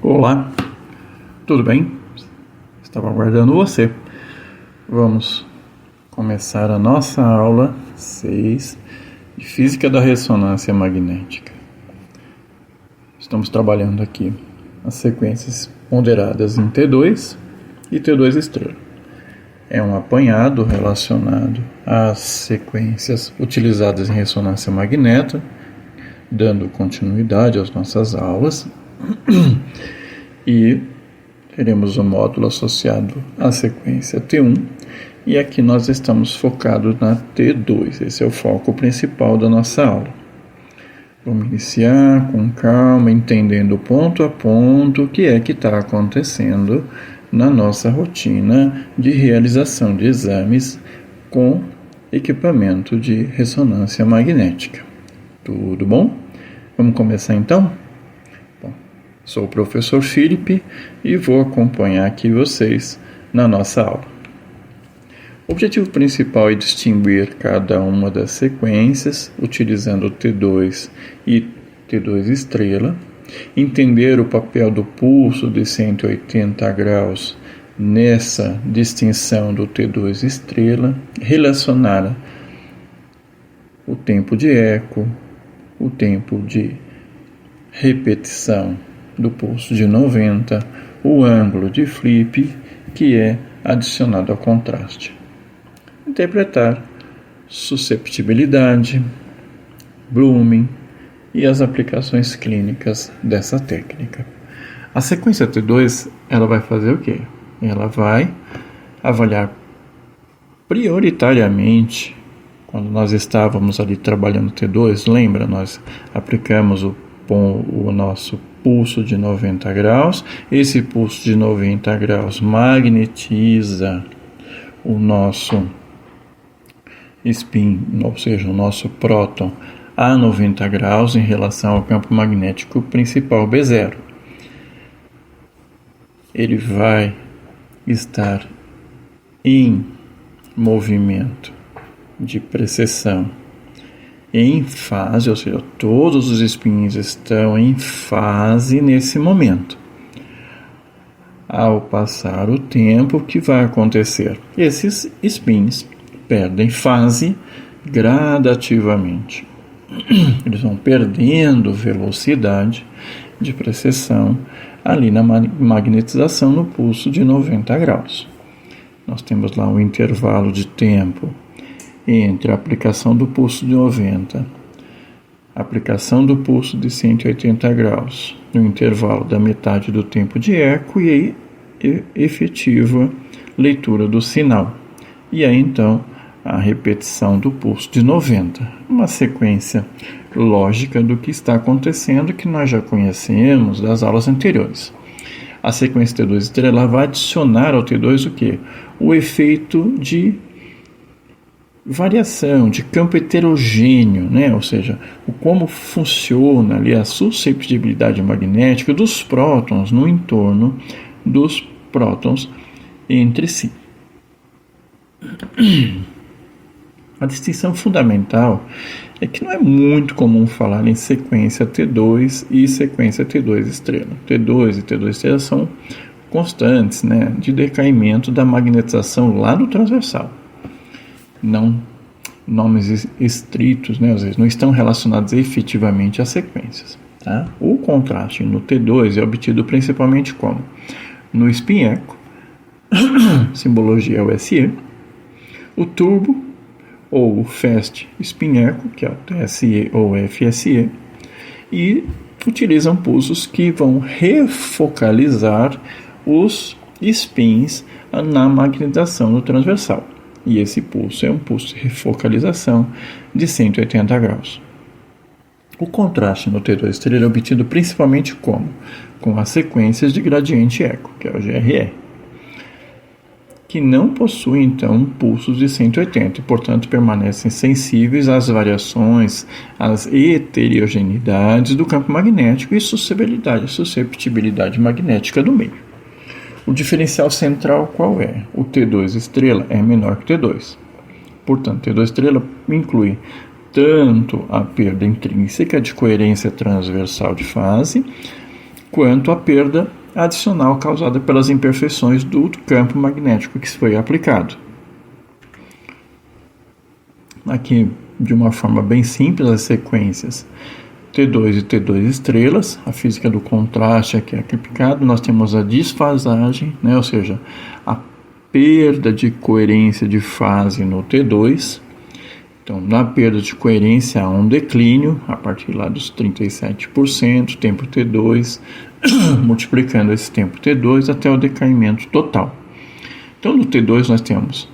Olá, tudo bem? Estava aguardando você. Vamos começar a nossa aula 6 de Física da Ressonância Magnética. Estamos trabalhando aqui as sequências ponderadas em T2 e T2 estrela. É um apanhado relacionado às sequências utilizadas em ressonância magnética, dando continuidade às nossas aulas. E teremos um módulo associado à sequência T1, e aqui nós estamos focados na T2. Esse é o foco principal da nossa aula. Vamos iniciar com calma, entendendo ponto a ponto o que é que está acontecendo na nossa rotina de realização de exames com equipamento de ressonância magnética. Tudo bom? Vamos começar então? Sou o professor Felipe e vou acompanhar aqui vocês na nossa aula. O objetivo principal é distinguir cada uma das sequências, utilizando T2 e T2 estrela, entender o papel do pulso de 180 graus nessa distinção do T2 estrela, relacionar o tempo de eco, o tempo de repetição do pulso de 90, o ângulo de flip, que é adicionado ao contraste. Interpretar susceptibilidade, Blooming e as aplicações clínicas dessa técnica. A sequência T2, ela vai fazer o quê? Ela vai avaliar prioritariamente, quando nós estávamos ali trabalhando T2, lembra? Nós aplicamos o nosso pulso de 90 graus. Esse pulso de 90 graus magnetiza o nosso spin, ou seja, o nosso próton a 90 graus em relação ao campo magnético principal B0. Ele vai estar em movimento de precessão em fase, ou seja, todos os spins estão em fase nesse momento. Ao passar o tempo, o que vai acontecer? Esses spins perdem fase gradativamente. Eles vão perdendo velocidade de precessão ali na magnetização no pulso de 90 graus. Nós temos lá um intervalo de tempo entre a aplicação do pulso de 90, a aplicação do pulso de 180 graus, no intervalo da metade do tempo de eco e efetiva leitura do sinal. E aí então a repetição do pulso de 90, uma sequência lógica do que está acontecendo que nós já conhecemos das aulas anteriores. A sequência T2 estrela vai adicionar ao T2 o quê? O efeito de variação, de campo heterogêneo, né? Ou seja, como funciona ali a susceptibilidade magnética dos prótons no entorno dos prótons entre si. A distinção fundamental é que não é muito comum falar em sequência T2 e sequência T2 estrela. T2 e T2 estrela são constantes, né, de decaimento da magnetização lá no transversal. Não nomes estritos, né, às vezes não estão relacionados efetivamente às sequências. Tá? O contraste no T2 é obtido principalmente como? No spin eco, simbologia USE, o turbo ou o fast spin eco, que é o TSE ou FSE, e utilizam pulsos que vão refocalizar os spins na magnetização no transversal. E esse pulso é um pulso de refocalização de 180 graus. O contraste no T2 estrela é obtido principalmente como? Com as sequências de gradiente eco, que é o GRE, que não possuem, então, pulsos de 180 e, portanto, permanecem sensíveis às variações, às heterogeneidades do campo magnético e susceptibilidade magnética do meio. O diferencial central qual é? O T2 estrela é menor que o T2. Portanto, T2 estrela inclui tanto a perda intrínseca de coerência transversal de fase, quanto a perda adicional causada pelas imperfeições do campo magnético que foi aplicado. Aqui, de uma forma bem simples, as sequências T2 e T2 estrelas, a física do contraste aqui é aplicado, nós temos a desfasagem, ou seja, a perda de coerência de fase no T2. Então, na perda de coerência há um declínio, a partir lá dos 37%, tempo T2, multiplicando esse tempo T2 até o decaimento total. Então, no T2 nós temos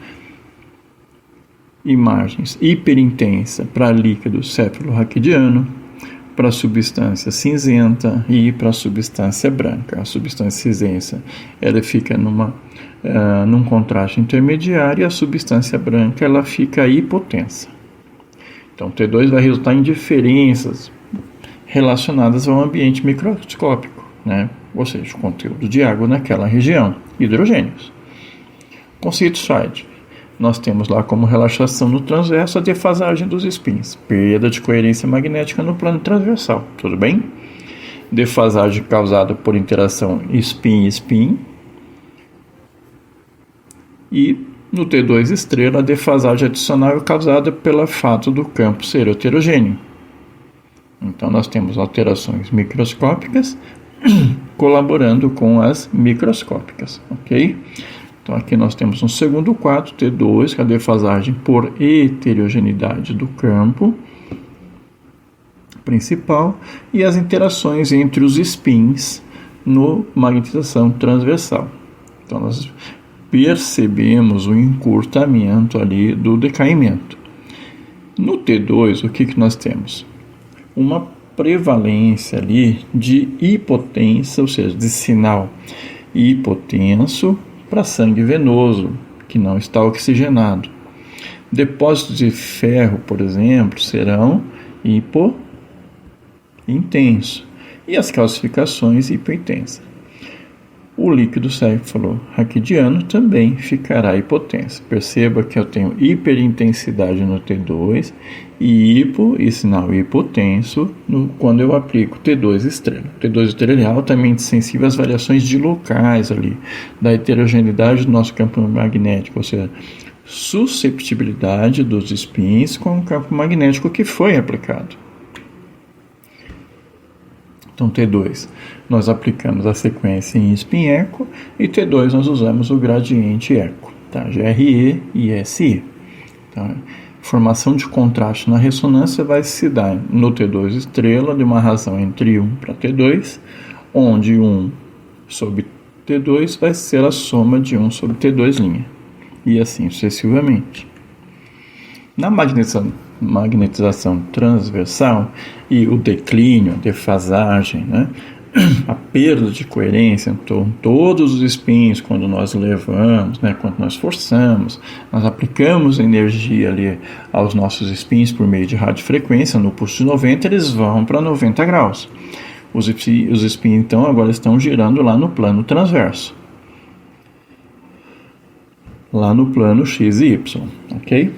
imagens hiperintensa para líquido céfalo-raquidiano, para a substância cinzenta e para a substância branca. A substância cinzenta ela fica num contraste intermediário e a substância branca ela fica hipotensa. Então, T2 vai resultar em diferenças relacionadas ao ambiente microscópico, ou seja, o conteúdo de água naquela região, hidrogênios. Conceito Scheidt. Nós temos lá como relaxação no transverso a defasagem dos spins, perda de coerência magnética no plano transversal, tudo bem? Defasagem causada por interação spin-spin. E no T2 estrela, a defasagem adicional é causada pelo fato do campo ser heterogêneo. Então, nós temos alterações microscópicas colaborando com as microscópicas, ok? Então, aqui nós temos um segundo quadro, T2, que é a defasagem por heterogeneidade do campo principal e as interações entre os spins no magnetização transversal. Então, nós percebemos o encurtamento ali do decaimento. No T2, o que nós temos? Uma prevalência ali de hipotensa, ou seja, de sinal hipotenso para sangue venoso, que não está oxigenado. Depósitos de ferro, por exemplo, serão hipointensos e as calcificações hipointensas. O líquido céfalo-raquidiano também ficará hipotenso. Perceba que eu tenho hiperintensidade no T2 e sinal hipotenso quando eu aplico T2 estrela. T2 estrela é altamente sensível às variações de locais ali, da heterogeneidade do nosso campo magnético, ou seja, susceptibilidade dos spins com o campo magnético que foi aplicado. Então, T2, nós aplicamos a sequência em spin eco e T2 nós usamos o gradiente eco, GRE e SI. Então, formação de contraste na ressonância vai se dar no T2 estrela de uma razão entre 1 para T2, onde 1 sobre T2 vai ser a soma de 1 sobre T2', e assim sucessivamente. Na magnetização transversal e o declínio, a defasagem, a perda de coerência, então todos os spins, quando nós levamos, quando nós forçamos, nós aplicamos energia ali aos nossos spins por meio de radiofrequência, no pulso de 90, eles vão para 90 graus. Os spins, então, agora estão girando lá no plano transverso, lá no plano X e Y, ok?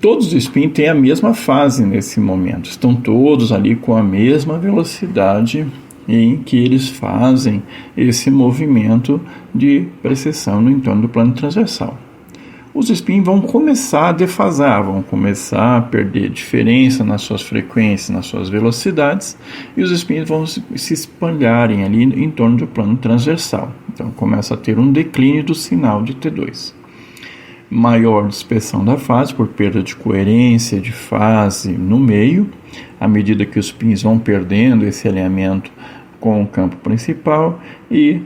Todos os spins têm a mesma fase nesse momento, estão todos ali com a mesma velocidade em que eles fazem esse movimento de precessão no entorno do plano transversal. Os spins vão começar a defasar, vão começar a perder diferença nas suas frequências, nas suas velocidades, e os spins vão se espalharem ali em torno do plano transversal. Então começa a ter um declínio do sinal de T2. Maior dispersão da fase por perda de coerência de fase no meio, à medida que os spins vão perdendo esse alinhamento com o campo principal, e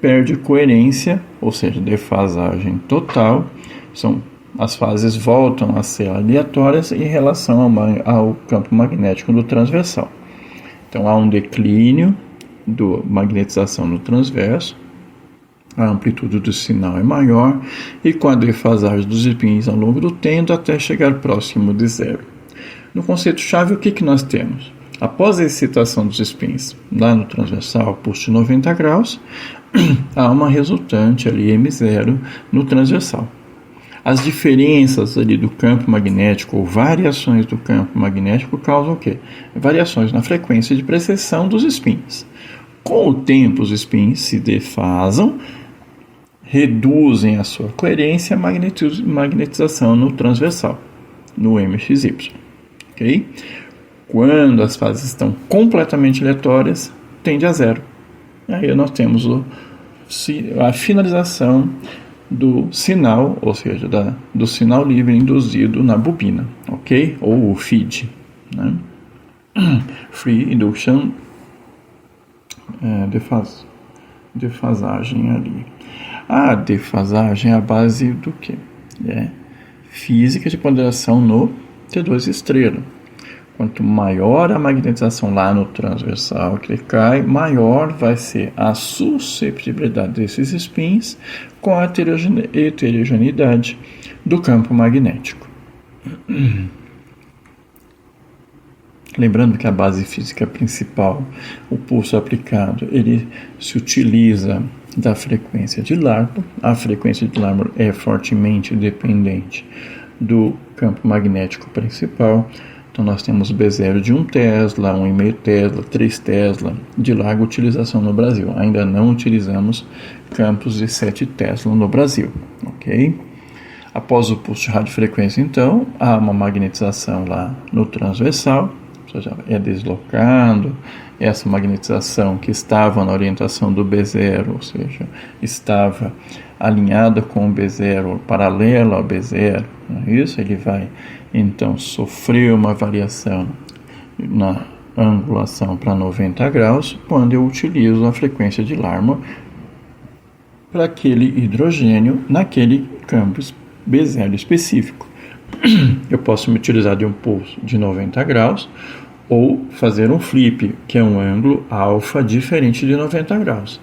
perde coerência, ou seja, defasagem total. As fases voltam a ser aleatórias em relação ao campo magnético do transversal. Então há um declínio da magnetização no transverso, a amplitude do sinal é maior e com a defasagem dos spins ao longo do tempo até chegar próximo de zero. No conceito-chave, o que nós temos? Após a excitação dos spins lá no transversal, pulso de 90 graus, há uma resultante ali M0 no transversal. As diferenças ali do campo magnético ou variações do campo magnético causam o quê? Variações na frequência de precessão dos spins. Com o tempo, os spins se defasam, reduzem a sua coerência e magnetização no transversal, no MXY. Okay? Quando as fases estão completamente aleatórias, tende a zero. Aí nós temos a finalização do sinal, ou seja, do sinal livre induzido na bobina, ok? Ou o feed, né? Free induction, defasagem ali. A defasagem é a base do quê? Física de ponderação no T2 estrela. Quanto maior a magnetização lá no transversal que ele cai, maior vai ser a susceptibilidade desses spins com a heterogeneidade do campo magnético. Lembrando que a base física principal, o pulso aplicado, ele se utiliza da frequência de Larmor. A frequência de Larmor é fortemente dependente do campo magnético principal. Então nós temos B0 de 1 Tesla, 1,5 Tesla, 3 Tesla, de larga utilização no Brasil. Ainda não utilizamos campos de 7 Tesla no Brasil, ok? Após o pulso de radiofrequência, então, há uma magnetização lá no transversal, ou seja, é deslocado essa magnetização que estava na orientação do B0, ou seja, estava alinhada com o B0, paralela ao B0, não é isso? Ele vai então sofrer uma variação na angulação para 90 graus quando eu utilizo a frequência de Larmor para aquele hidrogênio naquele campo B0 específico. Eu posso me utilizar de um pulso de 90 graus ou fazer um flip, que é um ângulo alfa diferente de 90 graus.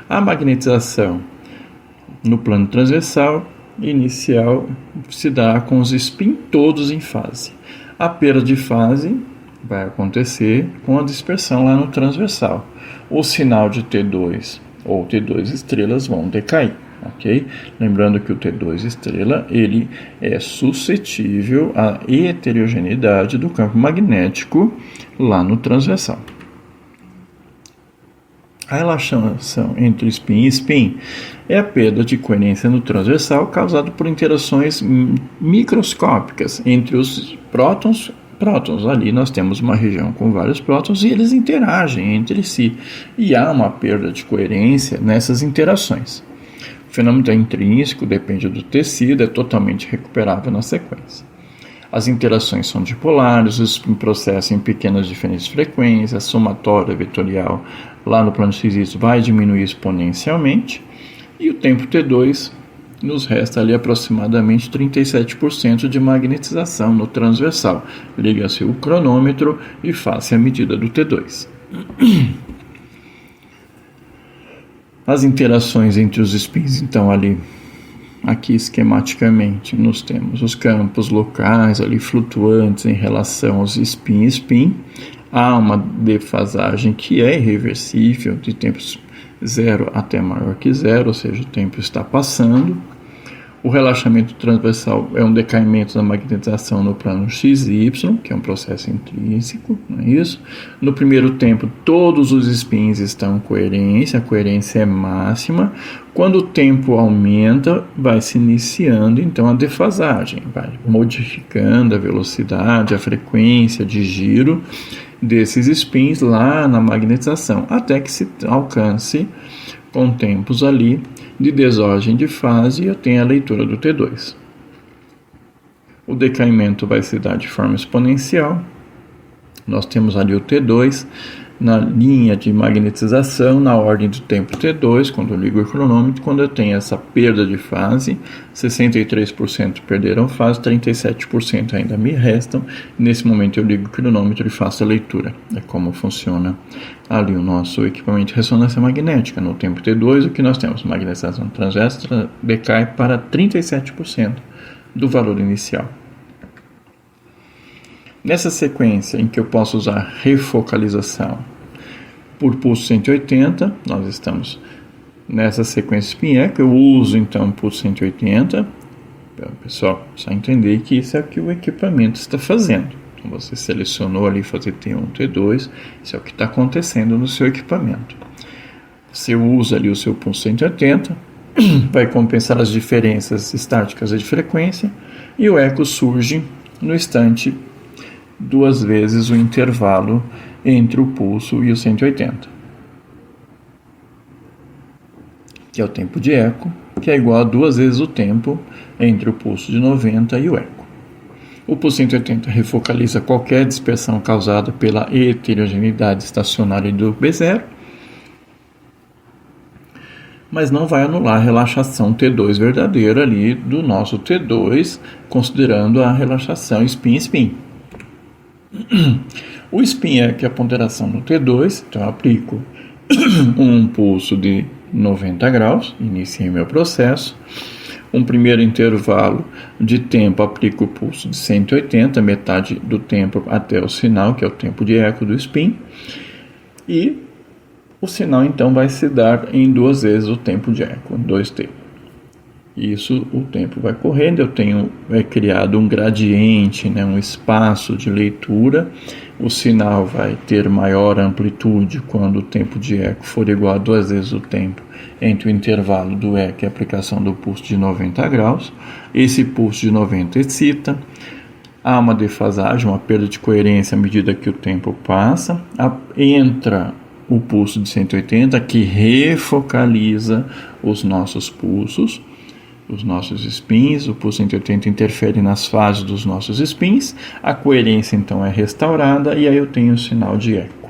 A magnetização no plano transversal inicial se dá com os spins todos em fase. A perda de fase vai acontecer com a dispersão lá no transversal. O sinal de T2 ou T2 estrelas vão decair, ok? Lembrando que o T2 estrela ele é suscetível à heterogeneidade do campo magnético lá no transversal. A relação entre spin e spin é a perda de coerência no transversal causada por interações microscópicas entre os prótons. Ali nós temos uma região com vários prótons e eles interagem entre si. E há uma perda de coerência nessas interações. O fenômeno é intrínseco, depende do tecido, é totalmente recuperável na sequência. As interações são dipolares, os processos em pequenas diferentes frequências, a somatória vetorial lá no plano XY vai diminuir exponencialmente e o tempo T2 nos resta ali aproximadamente 37% de magnetização no transversal. Liga-se o cronômetro e faça a medida do T2. As interações entre os spins, então, ali, aqui esquematicamente, nós temos os campos locais ali flutuantes em relação aos spin. Há uma defasagem que é irreversível de tempos 0 até maior que 0, ou seja, o tempo está passando. O relaxamento transversal é um decaimento da magnetização no plano XY, que é um processo intrínseco, não é isso? No primeiro tempo, todos os spins estão em coerência, a coerência é máxima. Quando o tempo aumenta, vai se iniciando então a defasagem, vai modificando a velocidade, a frequência de giro desses spins lá na magnetização, até que se alcance com tempos ali de desordem de fase e eu tenho a leitura do T2. O decaimento vai se dar de forma exponencial. Nós temos ali o T2 na linha de magnetização, na ordem do tempo T2, quando eu ligo o cronômetro, quando eu tenho essa perda de fase, 63% perderam fase, 37% ainda me restam. Nesse momento eu ligo o cronômetro e faço a leitura. É como funciona ali o nosso equipamento de ressonância magnética. No tempo T2, o que nós temos? Magnetização transversa decai para 37% do valor inicial. Nessa sequência em que eu posso usar refocalização por pulso 180, nós estamos nessa sequência spin-echo, eu uso então o pulso 180, pessoal, só entender que isso é o que o equipamento está fazendo. Então você selecionou ali fazer T1, T2, isso é o que está acontecendo no seu equipamento. Você usa ali o seu pulso 180, vai compensar as diferenças estáticas de frequência, e o eco surge no instante 2 vezes o intervalo entre o pulso e o 180, que é o tempo de eco, que é igual a 2 vezes o tempo entre o pulso de 90 e o eco. O pulso 180 refocaliza qualquer dispersão causada pela heterogeneidade estacionária do B0, mas não vai anular a relaxação T2 verdadeira ali do nosso T2, considerando a relaxação spin-spin. O spin é que a ponderação no T2, então eu aplico um pulso de 90 graus, iniciei meu processo. Um primeiro intervalo de tempo, aplico o pulso de 180, metade do tempo até o sinal, que é o tempo de eco do spin. E o sinal então vai se dar em 2 vezes o tempo de eco, 2t. Isso, o tempo vai correndo, eu tenho criado um gradiente, um espaço de leitura. O sinal vai ter maior amplitude quando o tempo de eco for igual a 2 vezes o tempo entre o intervalo do eco e a aplicação do pulso de 90 graus. Esse pulso de 90 excita, há uma defasagem, uma perda de coerência à medida que o tempo passa, entra o pulso de 180 que refocaliza os nossos pulsos, os nossos spins. O pulso 180 interfere nas fases dos nossos spins, a coerência então é restaurada e aí eu tenho o sinal de eco,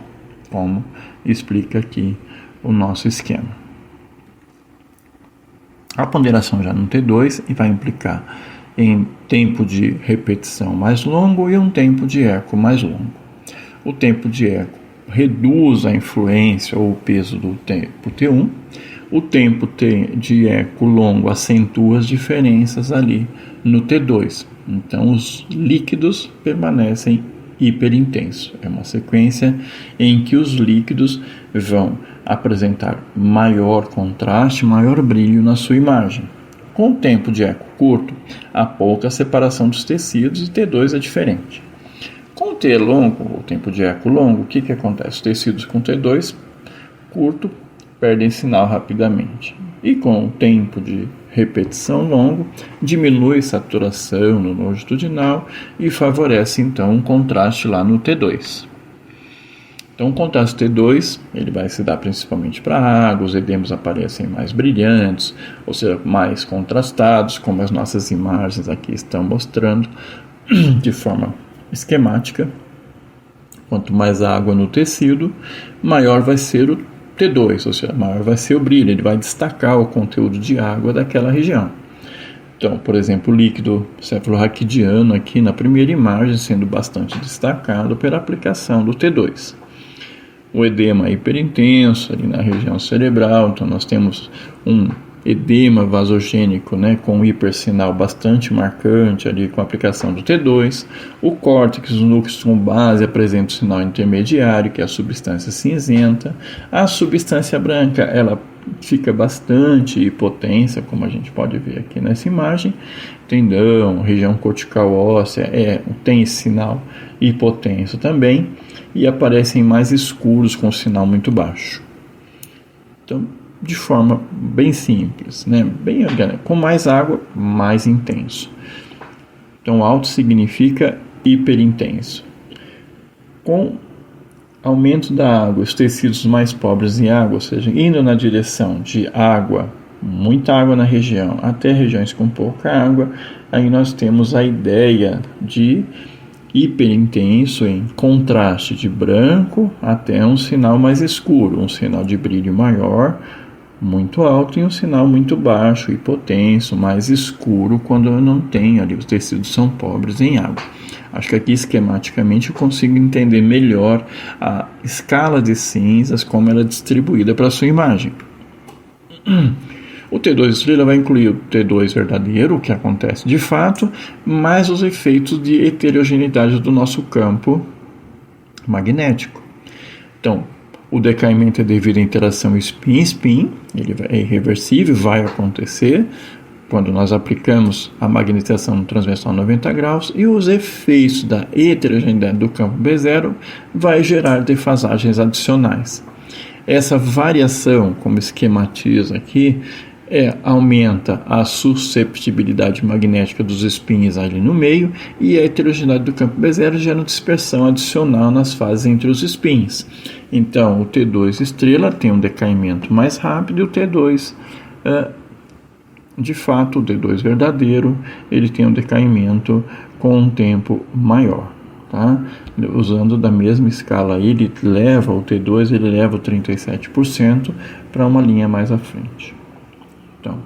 como explica aqui o nosso esquema. A ponderação já no T2 vai implicar em tempo de repetição mais longo e um tempo de eco mais longo. O tempo de eco reduz a influência ou o peso do tempo T1. O tempo de eco longo acentua as diferenças ali no T2. Então, os líquidos permanecem hiperintensos. É uma sequência em que os líquidos vão apresentar maior contraste, maior brilho na sua imagem. Com o tempo de eco curto, há pouca separação dos tecidos e T2 é diferente. Com o T longo, o tempo de eco longo, o que acontece? Os tecidos com T2 curto perdem sinal rapidamente. E com o tempo de repetição longo, diminui saturação no longitudinal e favorece então um contraste lá no T2. Então o contraste T2 ele vai se dar principalmente para água, os edemas aparecem mais brilhantes, ou seja, mais contrastados, como as nossas imagens aqui estão mostrando de forma esquemática. Quanto mais água no tecido, maior vai ser o T2, ou seja, maior vai ser o brilho, ele vai destacar o conteúdo de água daquela região. Então, por exemplo, o líquido cefalorraquidiano aqui na primeira imagem sendo bastante destacado pela aplicação do T2. O edema hiperintenso ali na região cerebral, então nós temos um edema vasogênico, com um hipersinal bastante marcante ali com a aplicação do T2. O córtex, os núcleos com base apresentam o sinal intermediário, que é a substância cinzenta. A substância branca, ela fica bastante hipotensa, como a gente pode ver aqui nessa imagem. Tendão, região cortical óssea, tem esse sinal hipotenso também, e aparecem mais escuros com sinal muito baixo. Então, de forma bem simples, bem orgânica. Com mais água, mais intenso. Então, alto significa hiperintenso. Com aumento da água, os tecidos mais pobres em água, ou seja, indo na direção de água, muita água na região, até regiões com pouca água, aí nós temos a ideia de hiperintenso em contraste de branco até um sinal mais escuro, um sinal de brilho maior, muito alto, e um sinal muito baixo, hipotenso, mais escuro, quando eu não tenho ali, os tecidos são pobres em água. Acho que aqui esquematicamente eu consigo entender melhor a escala de cinzas, como ela é distribuída para a sua imagem. O T2 estrela vai incluir o T2 verdadeiro, o que acontece de fato, mais os efeitos de heterogeneidade do nosso campo magnético. Então, o decaimento é devido à interação spin-spin, ele é irreversível, vai acontecer quando nós aplicamos a magnetização no transversal 90 graus, e os efeitos da heterogeneidade do campo B0 vai gerar defasagens adicionais. Essa variação, como esquematiza aqui, aumenta a susceptibilidade magnética dos spins ali no meio e a heterogeneidade do campo B0 gera dispersão adicional nas fases entre os spins. Então, o T2 estrela tem um decaimento mais rápido e o T2, de fato, o T2 verdadeiro, ele tem um decaimento com um tempo maior. Tá? Usando da mesma escala, ele leva o T2, ele leva o 37% para uma linha mais à frente. Então,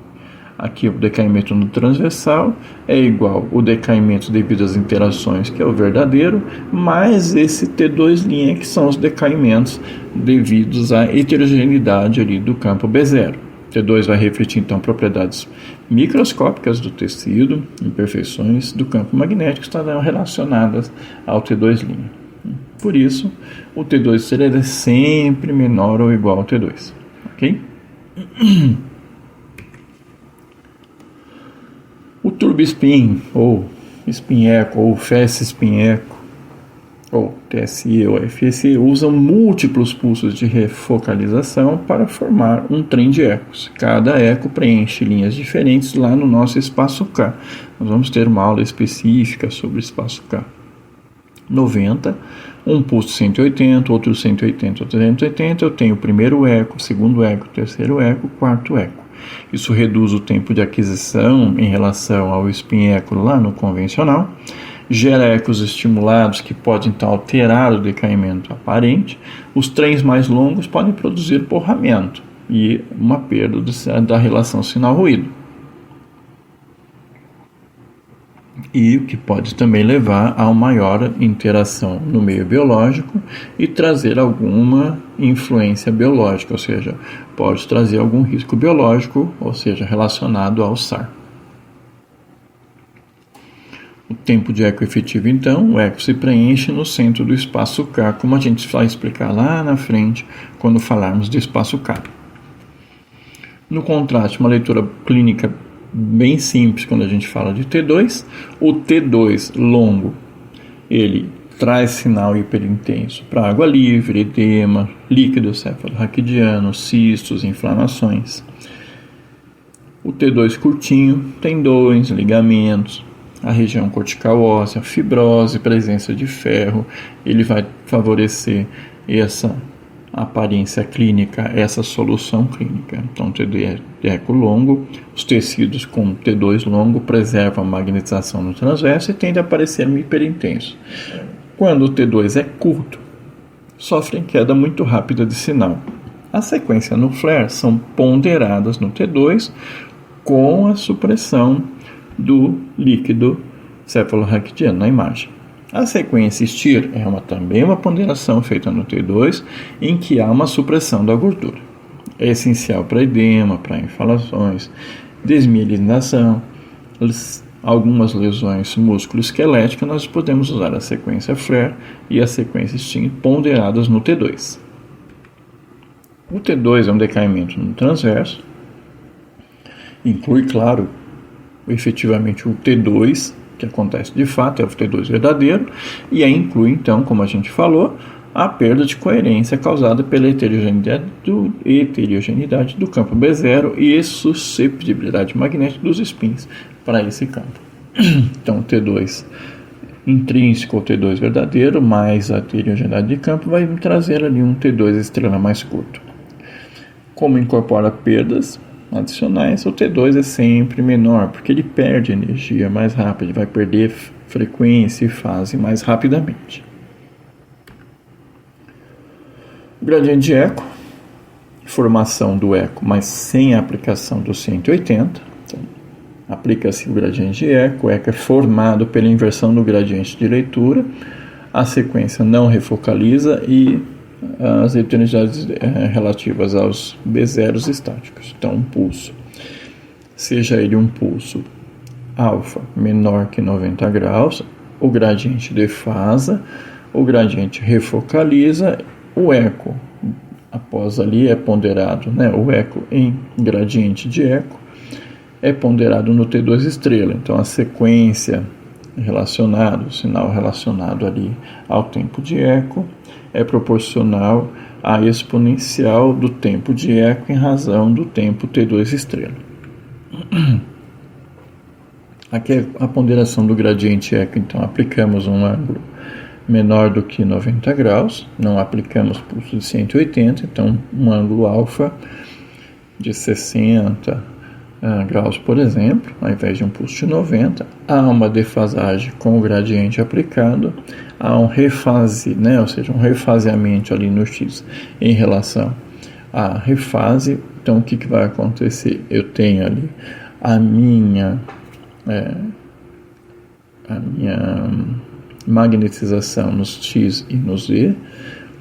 aqui o decaimento no transversal é igual o decaimento devido às interações, que é o verdadeiro, mais esse T2', que são os decaimentos devidos à heterogeneidade ali do campo B0. T2 vai refletir, então, propriedades microscópicas do tecido, imperfeições do campo magnético estarão relacionadas ao T2'. Por isso, o T2 é sempre menor ou igual ao T2. Ok? O turbo-spin, ou spin echo, ou fast spin echo, ou TSE ou FSE, usam múltiplos pulsos de refocalização para formar um trem de ecos. Cada eco preenche linhas diferentes lá no nosso espaço K. Nós vamos ter uma aula específica sobre o espaço K. 90, um pulso 180, outro 180, outro 280, eu tenho o primeiro eco, o segundo eco, o terceiro eco, o quarto eco. Isso reduz o tempo de aquisição em relação ao spin echo lá no convencional, gera ecos estimulados que podem então alterar o decaimento aparente. Os trens mais longos podem produzir borramento e uma perda da relação sinal-ruído. E o que pode também levar a uma maior interação no meio biológico e trazer alguma influência biológica, ou seja, pode trazer algum risco biológico, ou seja, relacionado ao SAR. O tempo de eco efetivo, então, o eco se preenche no centro do espaço K, como a gente vai explicar lá na frente, quando falarmos de espaço K. No contraste, uma leitura clínica bem simples quando a gente fala de T2, o T2 longo, ele traz sinal hiperintenso para água livre, edema, líquido cefalorraquidiano, cistos, inflamações. O T2 curtinho, tendões, ligamentos, a região cortical óssea, fibrose, presença de ferro, ele vai favorecer essa aparência clínica, essa solução clínica. Então, T2 eco longo, os tecidos com T2 longo preservam a magnetização no transverso e tende a aparecer hiperintenso. Quando o T2 é curto, sofrem queda muito rápida de sinal. A sequência no flare são ponderadas no T2 com a supressão do líquido cefalorraquidiano na imagem. A sequência STIR é também uma ponderação feita no T2 em que há uma supressão da gordura. É essencial para edema, para inflamações, desmielinação, algumas lesões músculo-esqueléticas. Nós podemos usar a sequência FLAIR e a sequência STIR ponderadas no T2. O T2 é um decaimento no transverso, inclui, claro, efetivamente o T2, que acontece de fato, é o T2 verdadeiro, e aí inclui então, como a gente falou, a perda de coerência causada pela heterogeneidade do campo B0 e susceptibilidade magnética dos spins para esse campo. Então, o T2 intrínseco, o T2 verdadeiro, mais a heterogeneidade de campo, vai trazer ali um T2 estrela mais curto. Como incorpora perdas adicionais, o T2 é sempre menor, porque ele perde energia mais rápido, ele vai perder frequência e fase mais rapidamente. O gradiente de eco, formação do eco, mas sem a aplicação do 180. Então, aplica-se o gradiente de eco, o eco é formado pela inversão do gradiente de leitura, a sequência não refocaliza e as heterogeneidades relativas aos B0 estáticos. Então, um pulso, seja ele um pulso alfa menor que 90 graus, o gradiente defasa, o gradiente refocaliza, o eco, após ali, é ponderado, o eco em gradiente de eco é ponderado no T2 estrela. Então, a sequência relacionada, o sinal relacionado ali ao tempo de eco, é proporcional a exponencial do tempo de eco em razão do tempo T2 estrela. Aqui é a ponderação do gradiente eco, então aplicamos um ângulo menor do que 90 graus, não aplicamos pulso de 180, então um ângulo alfa de 60 graus, por exemplo, ao invés de um pulso de 90, há uma defasagem com o gradiente aplicado, há um refase, né, ou seja, um refaseamento ali no X em relação à refase. Então o que vai acontecer? Eu tenho ali a minha magnetização nos X e no Z,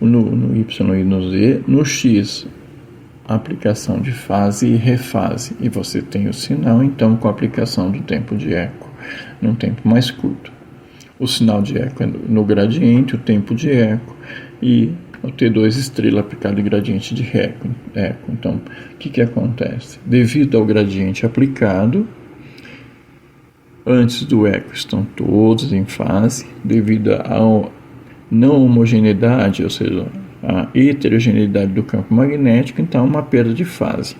no Y e no Z, no X aplicação de fase e refase, e você tem o sinal então com a aplicação do tempo de eco num tempo mais curto. O sinal de eco é no gradiente, o tempo de eco, e o T2 estrela aplicado em gradiente de eco. Então, o que acontece? Devido ao gradiente aplicado, antes do eco estão todos em fase, devido à não homogeneidade, ou seja, a heterogeneidade do campo magnético, então uma perda de fase.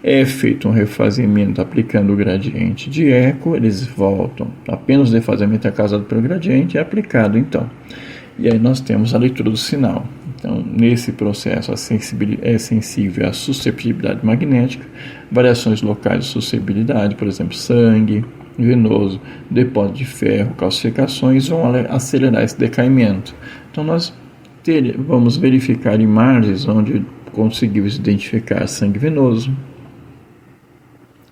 É feito um refaseamento aplicando o gradiente de eco, eles voltam, apenas o defasamento é causado pelo gradiente, é aplicado então. E aí nós temos a leitura do sinal. Então, nesse processo, é sensível à susceptibilidade magnética, variações locais de susceptibilidade, por exemplo, sangue venoso, depósito de ferro, calcificações, vão acelerar esse decaimento. Então, nós vamos verificar imagens onde conseguimos identificar sangue venoso,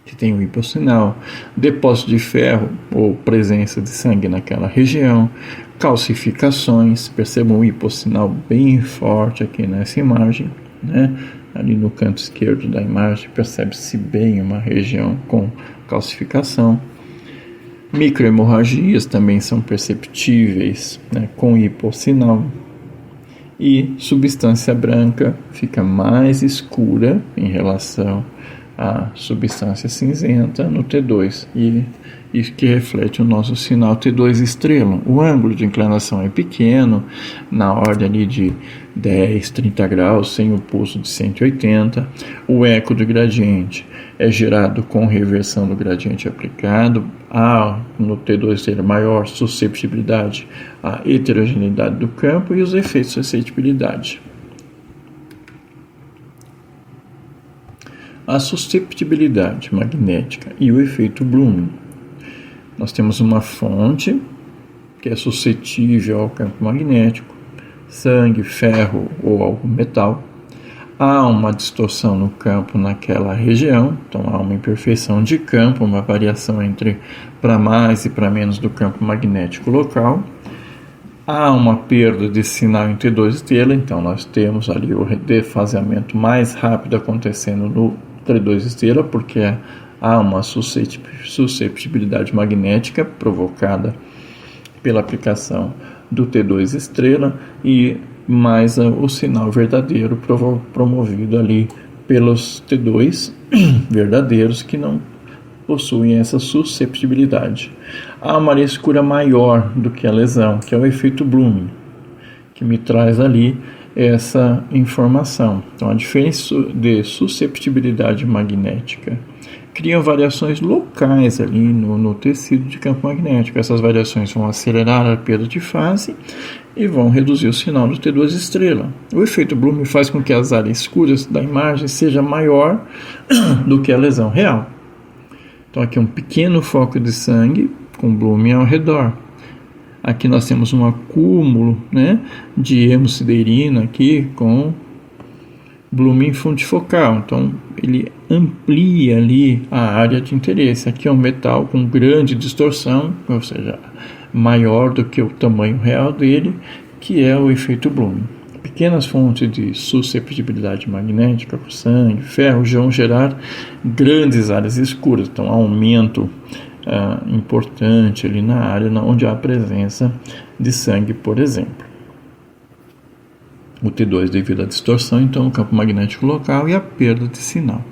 que tem um hipossinal, depósito de ferro ou presença de sangue naquela região, calcificações, percebam um hipossinal bem forte aqui nessa imagem, né? Ali no canto esquerdo da imagem percebe-se bem uma região com calcificação. Microhemorragias também são perceptíveis, né, com hipossinal. E substância branca fica mais escura em relação à substância cinzenta no T2 e que reflete o nosso sinal T2 estrela. O ângulo de inclinação é pequeno, na ordem ali de 10, 30 graus, sem o pulso de 180. O eco do gradiente é gerado com reversão do gradiente aplicado. Há no T2 estrela maior susceptibilidade à heterogeneidade do campo e os efeitos de susceptibilidade. A susceptibilidade magnética e o efeito Bloom. Nós temos uma fonte que é suscetível ao campo magnético, sangue, ferro ou algum metal. Há uma distorção no campo naquela região, então há uma imperfeição de campo, uma variação entre para mais e para menos do campo magnético local. Há uma perda de sinal em T2 estrela, então nós temos ali o defaseamento mais rápido acontecendo no T2 estrela, porque há uma susceptibilidade magnética provocada pela aplicação do T2 estrela e mais o sinal verdadeiro promovido ali pelos T2 verdadeiros que não possuem essa susceptibilidade. Há uma área escura maior do que a lesão, que é o efeito Bloom, que me traz ali essa informação. Então, a diferença de susceptibilidade magnética criam variações locais ali no tecido de campo magnético. Essas variações vão acelerar a perda de fase e vão reduzir o sinal do T2 estrela. O efeito Bloom faz com que as áreas escuras da imagem seja maior do que a lesão real. Então aqui um pequeno foco de sangue com Bloom ao redor. Aqui nós temos um acúmulo, né, de hemosiderina aqui com Bloom fundifocal. Então ele amplia ali a área de interesse. Aqui é um metal com grande distorção, ou seja, maior do que o tamanho real dele, que é o efeito Bloom. Pequenas fontes de susceptibilidade magnética por sangue, ferro, vão gerar grandes áreas escuras. Então, aumento importante ali na área onde há presença de sangue, por exemplo. O T2 devido à distorção, então, o campo magnético local e a perda de sinal.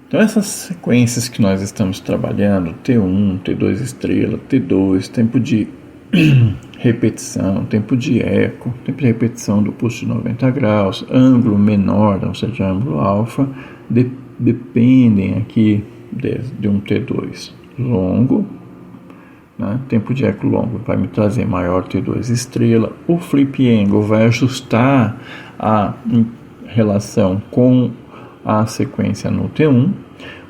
Então, essas sequências que nós estamos trabalhando, T1, T2 estrela, T2, tempo de repetição, tempo de eco, tempo de repetição do pulso de 90 graus, ângulo menor, ou seja, ângulo alfa, dependem aqui de um T2 longo, né? Tempo de eco longo vai me trazer maior T2 estrela. O flip angle vai ajustar a relação com a sequência no T1.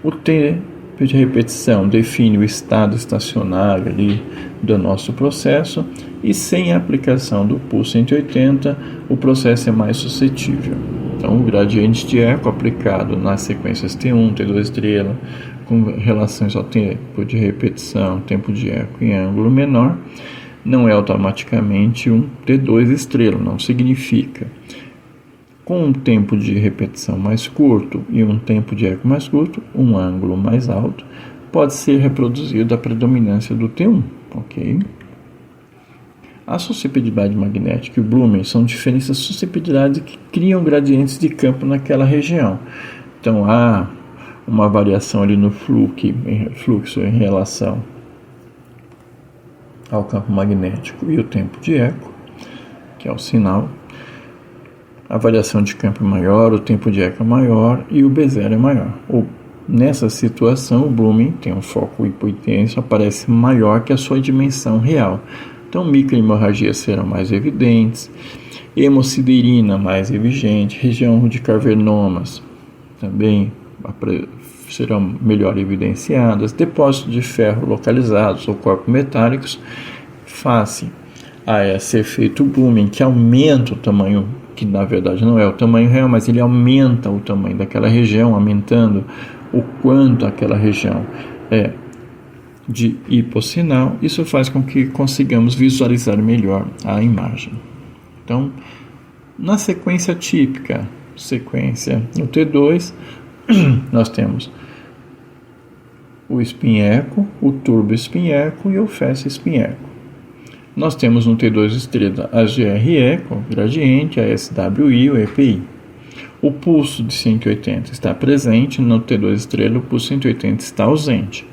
O tempo de repetição define o estado estacionário ali do nosso processo, e sem a aplicação do pulso 180 o processo é mais suscetível. Então o gradiente de eco aplicado nas sequências T1, T2 estrela, com relações ao tempo de repetição, tempo de eco e ângulo menor, não é automaticamente um T2 estrela, não significa. Com um tempo de repetição mais curto e um tempo de eco mais curto, um ângulo mais alto, pode ser reproduzido a predominância do T1, ok? A suscetibilidade magnética e o Blooming são diferentes suscetibilidades que criam gradientes de campo naquela região. Então, há uma variação ali no fluxo em relação ao campo magnético e o tempo de eco, que é o sinal. A variação de campo é maior, o tempo de eco é maior e o B0 é maior. Nessa situação, o Blooming tem um foco hipointenso, aparece maior que a sua dimensão real. Então, microhemorragias serão mais evidentes, hemosiderina mais evidente, região de cavernomas também serão melhor evidenciadas, depósitos de ferro localizados ou corpos metálicos, face a esse efeito Blooming, que aumenta o tamanho, que na verdade não é o tamanho real, mas ele aumenta o tamanho daquela região, aumentando o quanto aquela região é de hipossinal. Isso faz com que consigamos visualizar melhor a imagem. Então, na sequência típica, no T2, nós temos o spin echo, o turbo spin echo e o fast spin echo. Nós temos no T2 estrela a GR echo, gradiente, a SWI, o EPI. O pulso de 180 está presente, no T2 estrela o pulso 180 está ausente.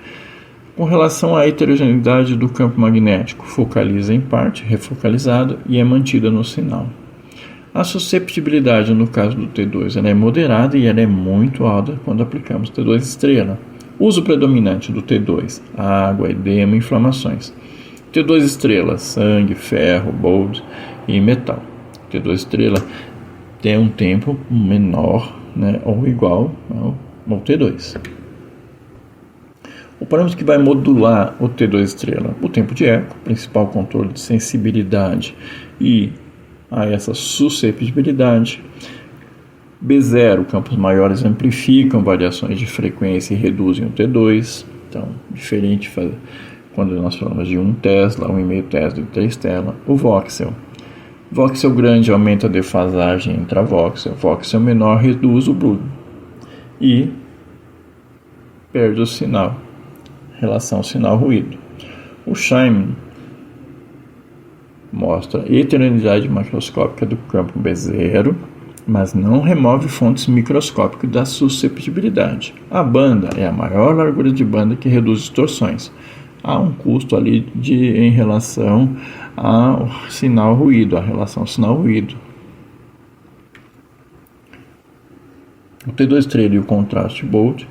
Com relação à heterogeneidade do campo magnético, focaliza em parte, refocalizado, e é mantida no sinal. A susceptibilidade no caso do T2 ela é moderada e ela é muito alta quando aplicamos T2 estrela. Uso predominante do T2, água, edema e inflamações. T2 estrela, sangue, ferro, bold e metal. T2 estrela tem um tempo menor, né, ou igual ao T2. O parâmetro que vai modular o T2 estrela, o tempo de eco, principal controle de sensibilidade e a essa susceptibilidade. B0, campos maiores amplificam variações de frequência e reduzem o T2. Então, diferente quando nós falamos de 1 Tesla, 1,5 Tesla e 3 Tesla. O voxel. Voxel grande aumenta a defasagem intravoxel. Voxel menor reduz o Bloom. E perde o sinal. Relação sinal-ruído. O Scheim mostra a heterogeneidade macroscópica do campo B0, mas não remove fontes microscópicas da susceptibilidade. A banda é a maior largura de banda que reduz distorções. Há um custo ali em relação ao sinal-ruído, a relação sinal-ruído. O T2 estrela e o contraste bold.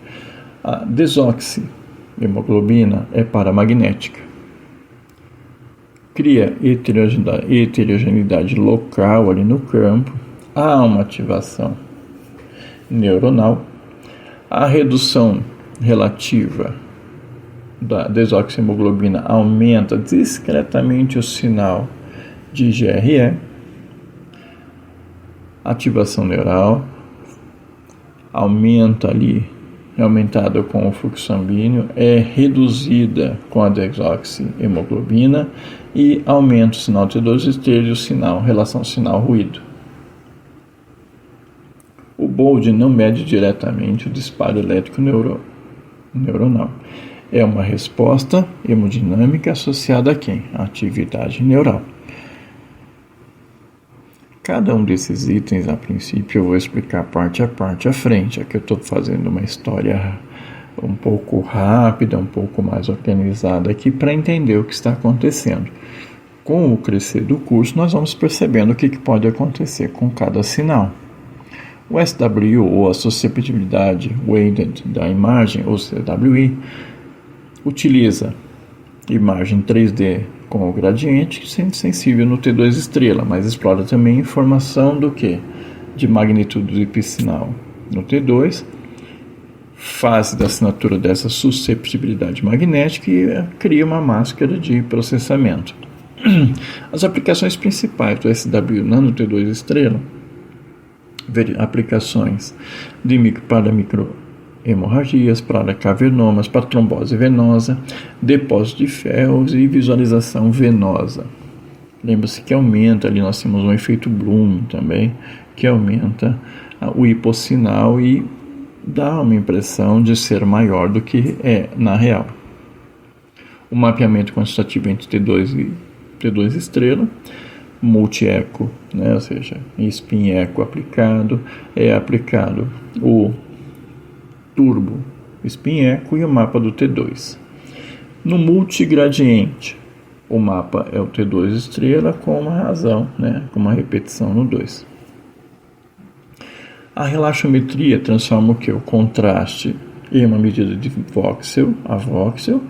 A desoxihemoglobina é paramagnética. Cria heterogeneidade local ali no campo. Há uma ativação neuronal. A redução relativa da desoxihemoglobina aumenta discretamente o sinal de GRE. Ativação neural aumenta ali, é aumentada com o fluxo sanguíneo, é reduzida com a desoxihemoglobina e aumenta o sinal T2 estrela e o sinal, relação sinal-ruído. O BOLD não mede diretamente o disparo elétrico neuronal. É uma resposta hemodinâmica associada a quem? A atividade neural. Cada um desses itens, a princípio, eu vou explicar parte a parte à frente. Aqui eu estou fazendo uma história um pouco rápida, um pouco mais organizada aqui para entender o que está acontecendo. Com o crescer do curso, nós vamos percebendo o que pode acontecer com cada sinal. O SW, ou a susceptibilidade weighted da imagem, ou CWI, utiliza imagem 3D com o gradiente, sendo sensível no T2 estrela, mas explora também informação do que? De magnitude do piscinal no T2, fase da assinatura dessa susceptibilidade magnética e cria uma máscara de processamento. As aplicações principais do SW no T2 estrela, aplicações para microhemorragias, para cavernomas, para trombose venosa, depósito de ferros e visualização venosa. Lembra-se que aumenta, ali nós temos um efeito Bloom também, que aumenta o hipossinal e dá uma impressão de ser maior do que é na real. O mapeamento quantitativo entre T2 e T2 estrela, multi-eco, ou seja, spin-eco aplicado, é aplicado o turbo spin-eco e o mapa do T2. No multigradiente, o mapa é o T2 estrela com uma razão, com uma repetição no 2. A relaxometria transforma o que? O contraste em uma medida de voxel, a voxel.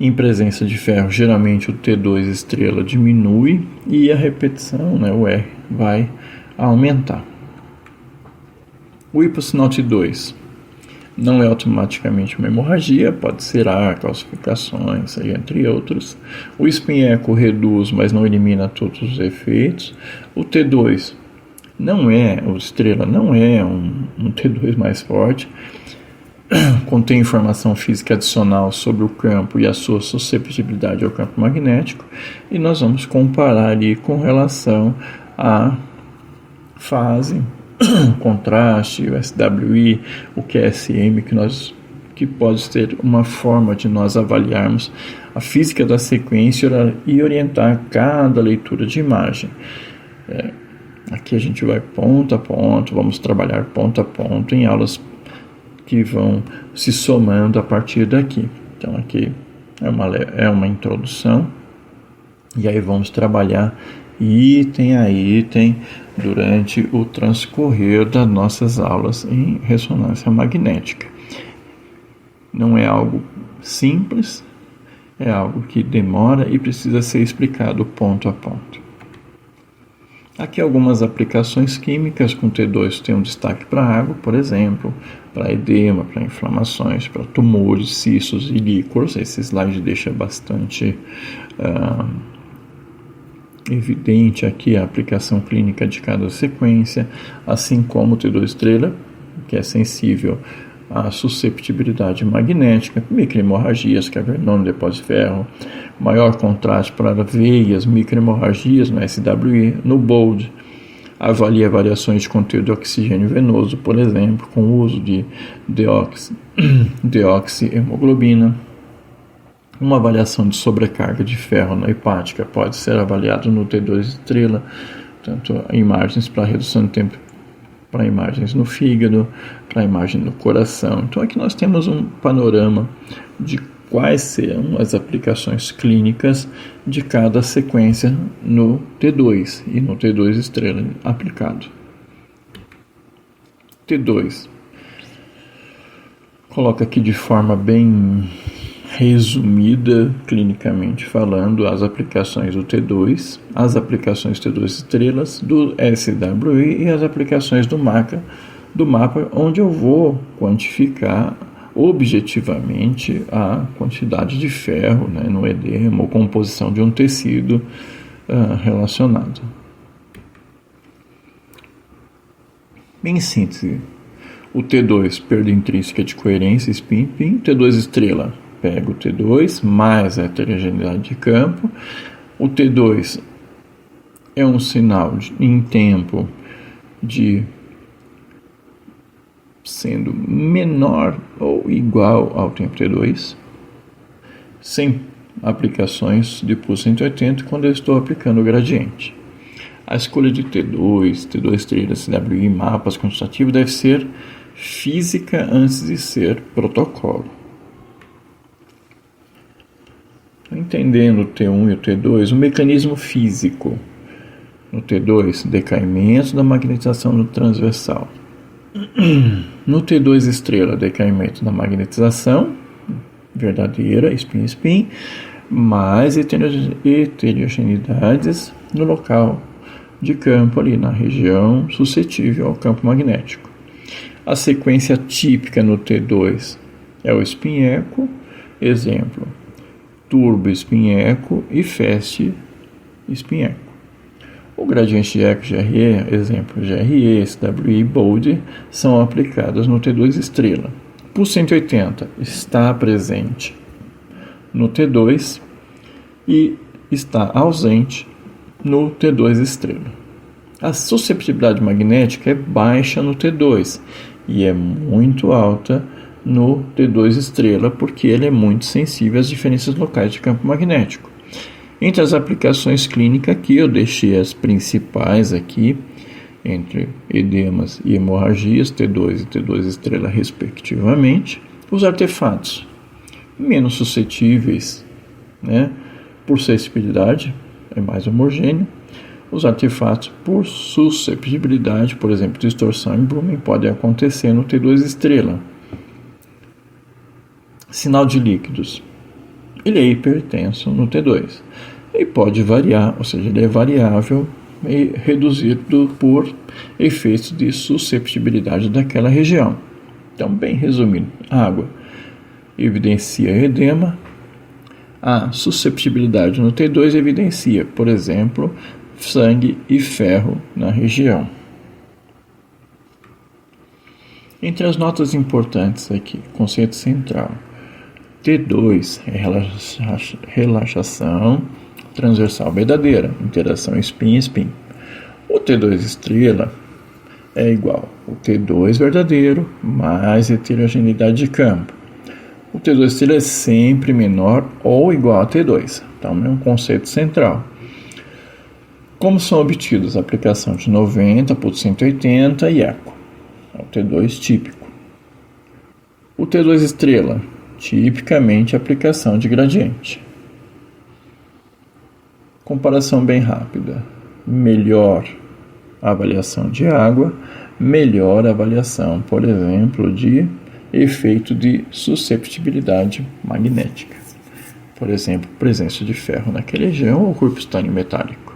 Em presença de ferro, geralmente o T2 estrela diminui e a repetição, o R, vai aumentar. O hipossinal T2 não é automaticamente uma hemorragia, pode ser calcificações, entre outros. O spin-eco reduz, mas não elimina todos os efeitos. O T2 o estrela não é um T2 mais forte, contém informação física adicional sobre o campo e a sua susceptibilidade ao campo magnético, e nós vamos comparar ali com relação à fase, contraste, o SWI, o QSM, que pode ser uma forma de nós avaliarmos a física da sequência e orientar cada leitura de imagem. Aqui a gente vai ponto a ponto, vamos trabalhar ponto a ponto em aulas que vão se somando a partir daqui. Então aqui é uma introdução, e aí vamos trabalhar item a item durante o transcorrer das nossas aulas em ressonância magnética. Não é algo simples, é algo que demora e precisa ser explicado ponto a ponto. Aqui algumas aplicações químicas com T2 tem um destaque para água, por exemplo, para edema, para inflamações, para tumores, cistos e líquors. Esse slide deixa bastante evidente aqui a aplicação clínica de cada sequência, assim como o T2 estrela, que é sensível à susceptibilidade magnética, microhemorragias, cavernoma, depósito de ferro, maior contraste para veias, microhemorragias no SWI, no BOLD, avalia variações de conteúdo de oxigênio venoso, por exemplo, com o uso de deoxihemoglobina. Uma avaliação de sobrecarga de ferro na hepática pode ser avaliado no T2 estrela, tanto imagens para redução de tempo, para imagens no fígado, para imagem no coração. Então aqui nós temos um panorama de quais serão as aplicações clínicas de cada sequência no T2 e no T2 estrela aplicado. T2. Coloca aqui de forma bem resumida, clinicamente falando, as aplicações do T2, as aplicações T2 estrelas, do SWI e as aplicações do mapa, onde eu vou quantificar objetivamente a quantidade de ferro no edema ou composição de um tecido relacionado. Em síntese, o T2, perda intrínseca de coerência, spin-pin, T2 estrela, pega o T2 mais a heterogeneidade de campo. O T2 é um sinal em tempo de sendo menor ou igual ao tempo T2, sem aplicações de pulso 180 quando eu estou aplicando o gradiente. A escolha de T2 estrela, CWI, mapas quantitativos deve ser física antes de ser protocolo. Então, entendendo o T1 e o T2, o mecanismo físico. No T2, decaimento da magnetização no transversal. No T2 estrela, decaimento da magnetização verdadeira, spin-spin, mais heterogeneidades no local de campo ali na região suscetível ao campo magnético. A sequência típica no T2 é o spin eco, exemplo, turbo spin eco e fast spin eco. O gradiente de eco GRE, exemplo, GRE, SWI e BOLD, são aplicados no T2 estrela. Por 180 está presente no T2 e está ausente no T2 estrela. A susceptibilidade magnética é baixa no T2 e é muito alta no T2 estrela, porque ele é muito sensível às diferenças locais de campo magnético. Entre as aplicações clínicas aqui, eu deixei as principais aqui, entre edemas e hemorragias, T2 e T2 estrela respectivamente. Os artefatos menos suscetíveis, por sensibilidade, é mais homogêneo. Os artefatos por susceptibilidade, por exemplo, distorção em Blumen, podem acontecer no T2 estrela. Sinal de líquidos. Ele é hipertenso no T2 e pode variar, ou seja, ele é variável e reduzido por efeitos de susceptibilidade daquela região. Então, bem resumido, a água evidencia edema, a susceptibilidade no T2 evidencia, por exemplo, sangue e ferro na região. Entre as notas importantes aqui, conceito central. T2 é relaxação transversal verdadeira, interação spin-spin. O T2 estrela é igual ao T2 verdadeiro mais heterogeneidade de campo. O T2 estrela é sempre menor ou igual a T2. Então, é um conceito central. Como são obtidos a aplicação de 90 por 180 e eco? É o T2 típico. O T2 estrela, tipicamente aplicação de gradiente. Comparação bem rápida. Melhor avaliação de água, melhor avaliação, por exemplo, de efeito de susceptibilidade magnética. Por exemplo, presença de ferro naquela região ou corpustânio metálico.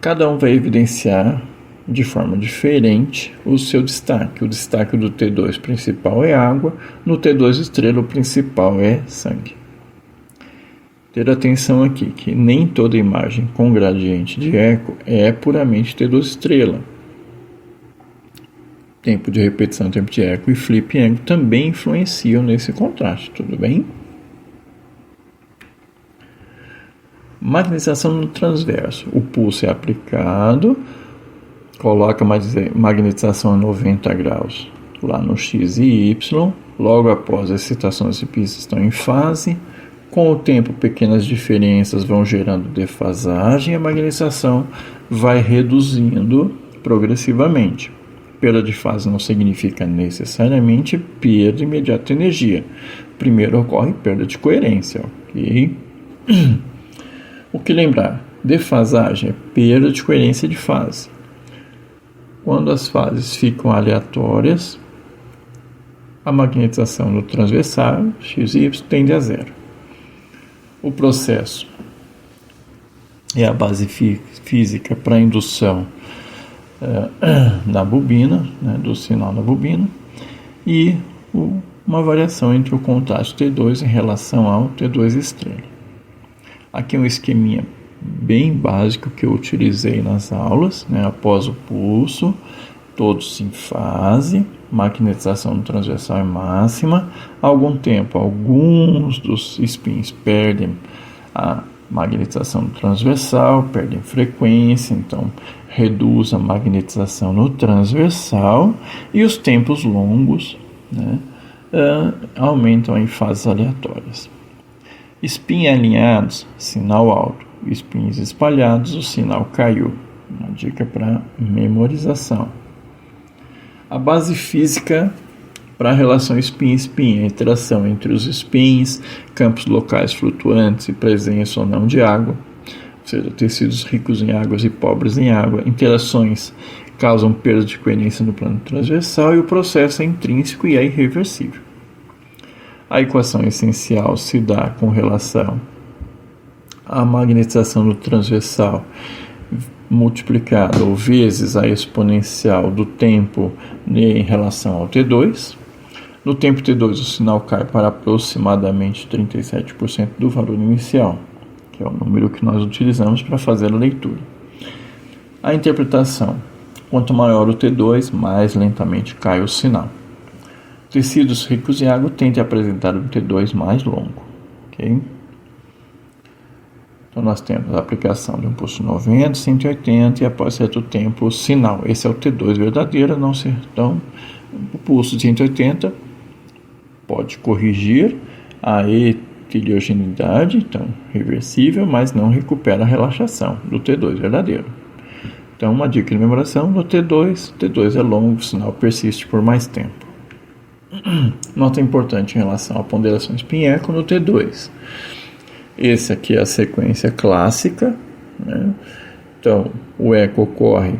Cada um vai evidenciar de forma diferente o seu destaque. O destaque do T2 principal é água, no T2 estrela o principal é sangue. Ter atenção aqui que nem toda imagem com gradiente de eco é puramente T2 estrela. Tempo de repetição, tempo de eco e flip angle também influenciam nesse contraste, tudo bem? Magnetização no transverso. O pulso é aplicado, coloca magnetização a 90 graus lá no X e Y. Logo após a excitação, as pistas estão em fase. Com o tempo, pequenas diferenças vão gerando defasagem e a magnetização vai reduzindo progressivamente. Perda de fase não significa necessariamente perda imediata de energia. Primeiro ocorre perda de coerência, ok? O que lembrar? Defasagem é perda de coerência de fase. Quando as fases ficam aleatórias, a magnetização no transversal, X e Y, tende a zero. O processo é a base física para a indução da bobina, do sinal da bobina, e uma variação entre o contraste T2 em relação ao T2 estrela. Aqui é um esqueminha bem básico que eu utilizei nas aulas, após o pulso, todos em fase, magnetização no transversal é máxima. Há algum tempo, alguns dos spins perdem a magnetização no transversal, perdem frequência, então reduz a magnetização no transversal e os tempos longos aumentam em fases aleatórias. Spin alinhados, sinal alto. Spins espalhados, o sinal caiu. Uma dica para memorização. A base física para a relação spin-spin, a interação entre os spins, campos locais flutuantes e presença ou não de água, ou seja, tecidos ricos em águas e pobres em água, interações causam perda de coerência no plano transversal e o processo é intrínseco e é irreversível. A equação essencial se dá com relação à magnetização do transversal multiplicada ou vezes a exponencial do tempo em relação ao T2. No tempo T2, o sinal cai para aproximadamente 37% do valor inicial, que é o número que nós utilizamos para fazer a leitura. A interpretação: quanto maior o T2, mais lentamente cai o sinal. Tecidos ricos em água tendem a apresentar um T2 mais longo. Okay? Então, nós temos a aplicação de um pulso 90, 180 e após certo tempo o sinal. Esse é o T2 verdadeiro, não ser tão. O pulso de 180 pode corrigir a heterogeneidade, então reversível, mas não recupera a relaxação do T2 verdadeiro. Então, uma dica de memoração: no T2 é longo, o sinal persiste por mais tempo. Nota importante em relação à ponderação spin-eco no T2. Esse aqui é a sequência clássica, né? Então, o eco ocorre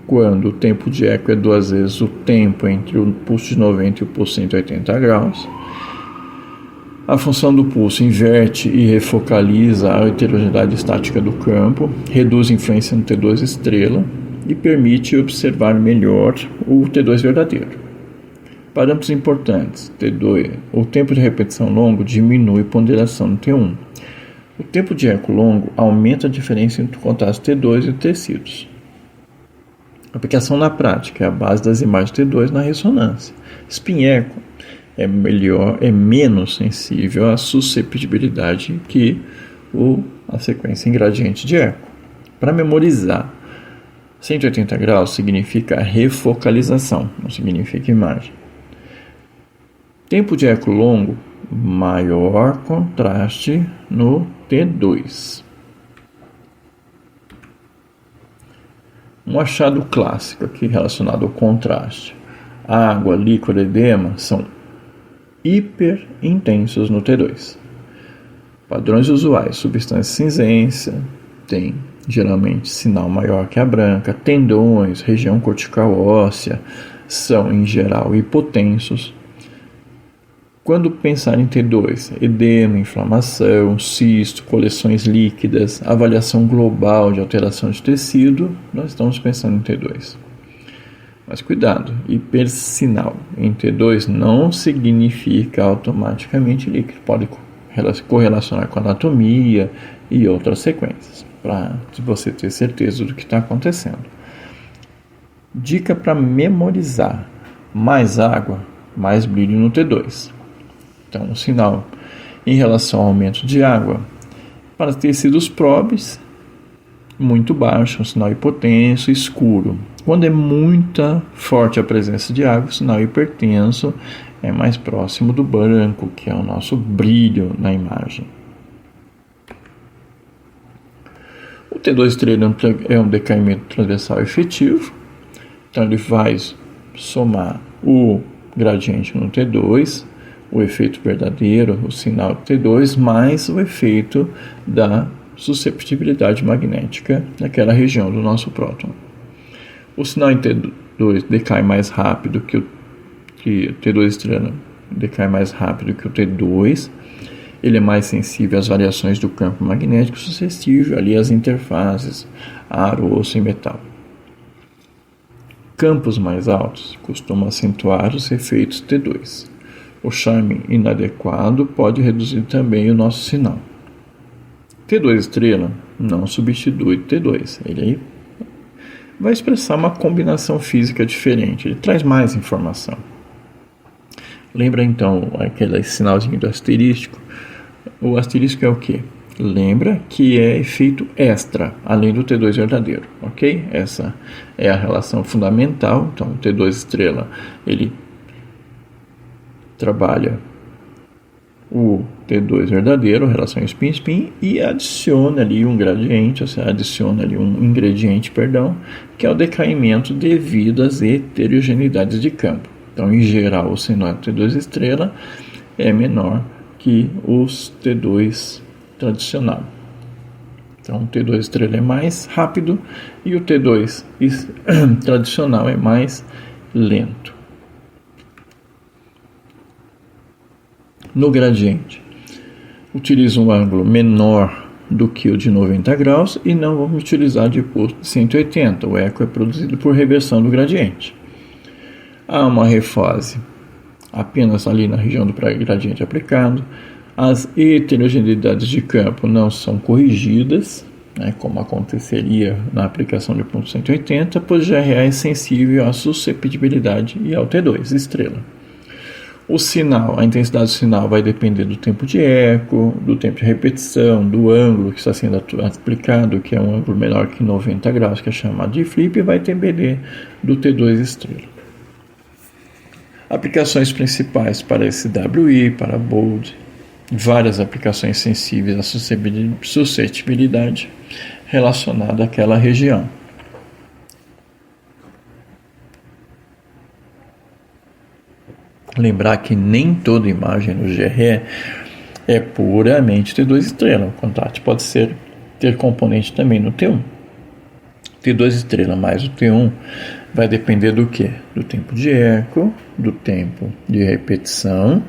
quando o tempo de eco é 2 vezes o tempo entre o pulso de 90 e o pulso de 180 graus. A função do pulso inverte e refocaliza a heterogeneidade estática do campo, reduz a influência no T2 estrela e permite observar melhor o T2 verdadeiro. Parâmetros importantes: T2, o tempo de repetição longo diminui ponderação no T1. O tempo de eco longo aumenta a diferença entre o contraste T2 e tecidos. Aplicação na prática é a base das imagens T2 na ressonância. Spin-eco é menos sensível à susceptibilidade que a sequência em gradiente de eco. Para memorizar, 180 graus significa refocalização, não significa imagem. Tempo de eco longo, maior contraste no T2. Um achado clássico aqui relacionado ao contraste: água, líquido e edema são hiperintensos no T2. Padrões usuais: substância cinzenta tem geralmente sinal maior que a branca, tendões, região cortical óssea são em geral hipotensos. Quando pensar em T2, edema, inflamação, cisto, coleções líquidas, avaliação global de alteração de tecido, nós estamos pensando em T2. Mas cuidado, hipersinal em T2 não significa automaticamente líquido, pode correlacionar com anatomia e outras sequências, para você ter certeza do que está acontecendo. Dica para memorizar: mais água, mais brilho no T2. Então, o sinal em relação ao aumento de água para tecidos pobres, muito baixo, um sinal hipotenso, escuro. Quando é muita forte a presença de água, o sinal hipertenso é mais próximo do branco, que é o nosso brilho na imagem. O T2 estrela é um decaimento transversal efetivo, então ele vai somar o gradiente no T2, o efeito verdadeiro, o sinal T2, mais o efeito da susceptibilidade magnética naquela região do nosso próton. O sinal em T2 decai mais rápido que o T2 estrela, decai mais rápido que o T2. Ele é mais sensível às variações do campo magnético sucessivo, ali às interfaces ar, osso e metal. Campos mais altos costumam acentuar os efeitos T2. O charme inadequado pode reduzir também o nosso sinal. T2 estrela não substitui T2, ele vai expressar uma combinação física diferente, ele traz mais informação. Lembra então aquele sinalzinho do asterístico? O asterístico é o quê? Lembra que é efeito extra, além do T2 verdadeiro, ok? Essa é a relação fundamental. Então, o T2 estrela, ele trabalha o T2 verdadeiro, relação spin-spin, e adiciona ali um gradiente, ou seja, adiciona ali um ingrediente, que é o decaimento devido às heterogeneidades de campo. Então, em geral, o sinal T2 estrela é menor que os T2 tradicional. Então, o T2 estrela é mais rápido e o T2 tradicional é mais lento. No gradiente, utilizo um ângulo menor do que o de 90 graus e não vamos utilizar de 180. O eco é produzido por reversão do gradiente. Há uma refase apenas ali na região do gradiente aplicado. As heterogeneidades de campo não são corrigidas, como aconteceria na aplicação de ponto 180, pois GRA é sensível à susceptibilidade e ao T2 estrela. O sinal, a intensidade do sinal vai depender do tempo de eco, do tempo de repetição, do ângulo que está sendo aplicado, que é um ângulo menor que 90 graus, que é chamado de flip, e vai depender do T2 estrela. Aplicações principais para SWI, para Bold, várias aplicações sensíveis à suscetibilidade relacionada àquela região. Lembrar que nem toda imagem no GRE é puramente T2 estrela. O contraste pode ter componente também no T1. T2 estrela mais o T1 vai depender do quê? Do tempo de eco, do tempo de repetição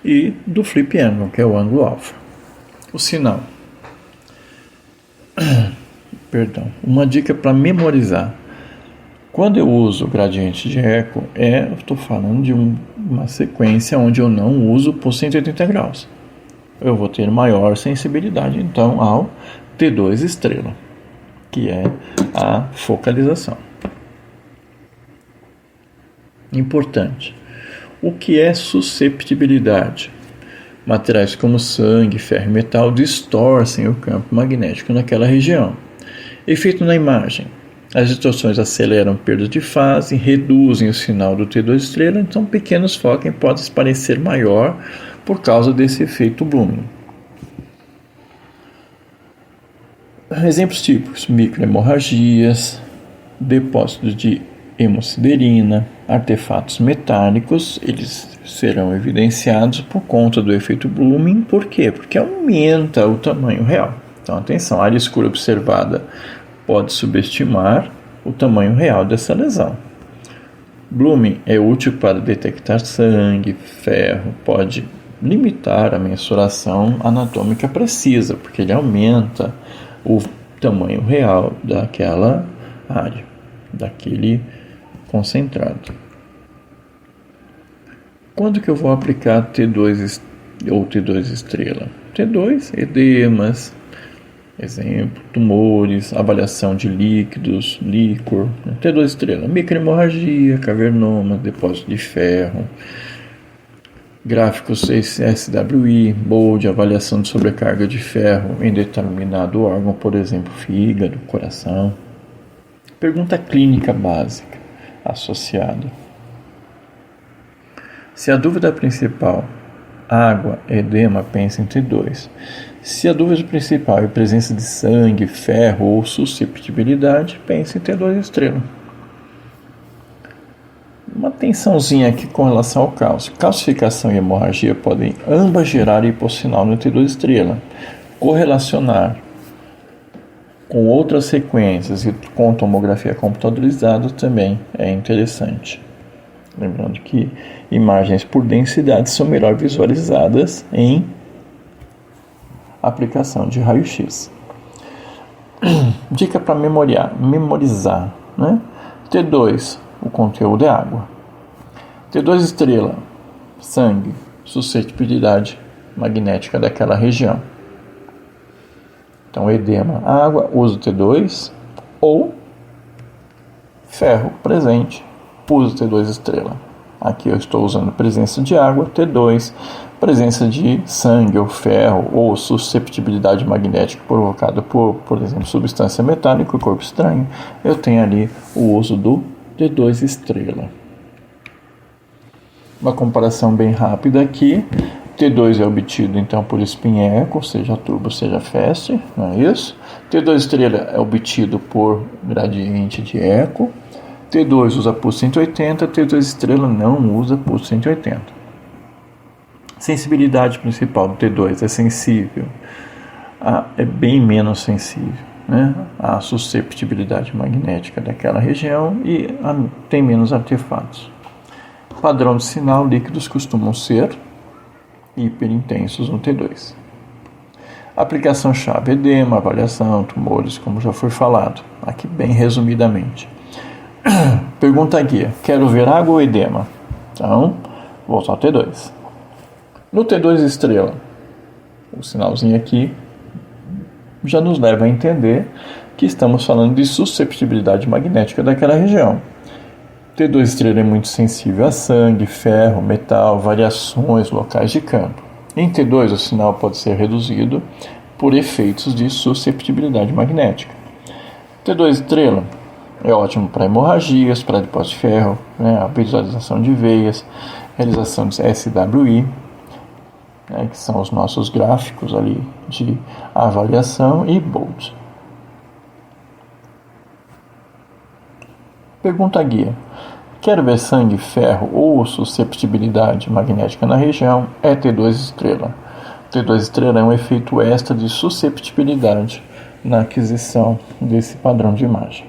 e do flip angle, que é o ângulo alfa. O sinal. Uma dica para memorizar. Quando eu uso o gradiente de eco, eu estou falando de uma sequência onde eu não uso por 180 graus. Eu vou ter maior sensibilidade, então, ao T2 estrela, que é a focalização. Importante. O que é susceptibilidade? Materiais como sangue, ferro e metal distorcem o campo magnético naquela região. Efeito na imagem. As distorções aceleram perdas de fase, reduzem o sinal do T2 estrela, então pequenos focos podem parecer maior por causa desse efeito Blooming. Exemplos típicos: microhemorragias, depósitos de hemosiderina, artefatos metálicos, eles serão evidenciados por conta do efeito Blooming. Por quê? Porque aumenta o tamanho real. Então, atenção, a área escura observada pode subestimar o tamanho real dessa lesão. Blooming é útil para detectar sangue, ferro, pode limitar a mensuração anatômica precisa, porque ele aumenta o tamanho real daquela área, daquele concentrado. Quando que eu vou aplicar T2 ou T2 estrela? T2, edemas, exemplo, tumores, avaliação de líquidos, líquor. T2 estrela, microhemorragia, cavernoma, depósito de ferro, gráficos SWI, Bold, avaliação de sobrecarga de ferro em determinado órgão, por exemplo, fígado, coração. Pergunta clínica básica associada. Se a dúvida principal, água, edema, pense em T2. Se a dúvida principal é presença de sangue, ferro ou susceptibilidade, pense em T2 estrela. Uma atençãozinha aqui com relação ao cálcio. Calcificação e hemorragia podem ambas gerar hipossinal no T2 estrela. Correlacionar com outras sequências e com tomografia computadorizada também é interessante. Lembrando que imagens por densidade são melhor visualizadas em aplicação de raio-x. Dica para memorizar, né? T2, o conteúdo é água. T2 estrela, sangue, suscetibilidade magnética daquela região. Então, edema, água, uso T2, ou ferro presente, uso T2 estrela. Aqui eu estou usando presença de água, T2, presença de sangue ou ferro ou susceptibilidade magnética provocada por exemplo, substância metálica, corpo estranho, eu tenho ali o uso do T2 estrela. Uma comparação bem rápida aqui. T2 é obtido então por spin echo, seja turbo, seja fast, não é isso? T2 estrela é obtido por gradiente de eco. T2 usa pulso 180, T2 estrela não usa pulso 180. Sensibilidade principal do T2 é sensível, é bem menos sensível, né, à susceptibilidade magnética daquela região e tem menos artefatos. Padrão de sinal, líquidos costumam ser hiperintensos no T2. Aplicação-chave: edema, avaliação, tumores, como já foi falado, aqui bem resumidamente. Pergunta guia: quero ver água ou edema? Então, vou usar o T2. No T2 estrela, o sinalzinho aqui já nos leva a entender que estamos falando de susceptibilidade magnética daquela região. T2 estrela é muito sensível a sangue, ferro, metal, variações locais de campo. Em T2, o sinal pode ser reduzido por efeitos de susceptibilidade magnética. T2 estrela é ótimo para hemorragias, para depósito de ferro, a visualização de veias, realização de SWI, que são os nossos gráficos ali de avaliação, e BOLD. Pergunta guia: quero ver sangue, ferro ou susceptibilidade magnética na região? É T2 estrela. T2 estrela é um efeito extra de susceptibilidade na aquisição desse padrão de imagem.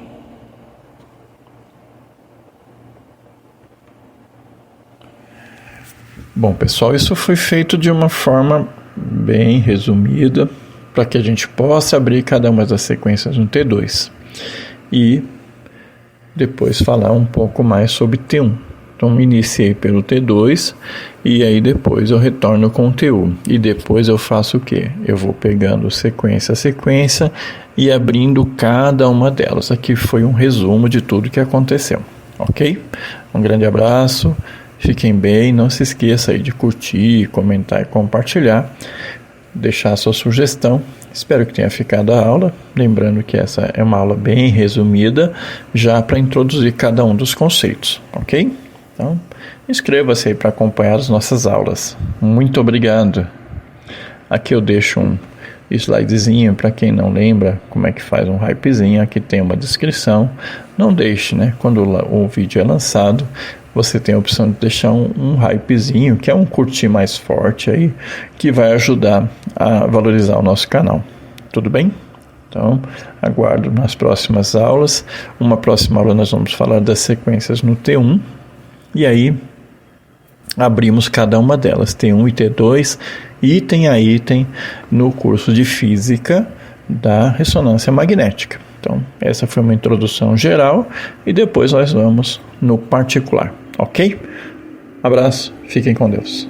Bom, pessoal, isso foi feito de uma forma bem resumida para que a gente possa abrir cada uma das sequências no T2 e depois falar um pouco mais sobre T1. Então, iniciei pelo T2 e aí depois eu retorno com o T1. E depois eu faço o quê? Eu vou pegando sequência a sequência e abrindo cada uma delas. Aqui foi um resumo de tudo que aconteceu, ok? Um grande abraço, fiquem bem, não se esqueça aí de curtir, comentar e compartilhar, deixar a sua sugestão. Espero que tenha ficado a aula, lembrando que essa é uma aula bem resumida, já para introduzir cada um dos conceitos, ok? Então, inscreva-se aí para acompanhar as nossas aulas. Muito obrigado. Aqui eu deixo um slidezinho para quem não lembra como é que faz um hypezinho. Aqui tem uma descrição. Não deixe, quando o vídeo é lançado, você tem a opção de deixar um hypezinho, que é um curtir mais forte aí, que vai ajudar a valorizar o nosso canal. Tudo bem? Então, aguardo nas próximas aulas. Uma próxima aula nós vamos falar das sequências no T1. E aí, abrimos cada uma delas, T1 e T2, item a item, no curso de Física da Ressonância Magnética. Então, essa foi uma introdução geral e depois nós vamos no particular, ok? Abraço, fiquem com Deus.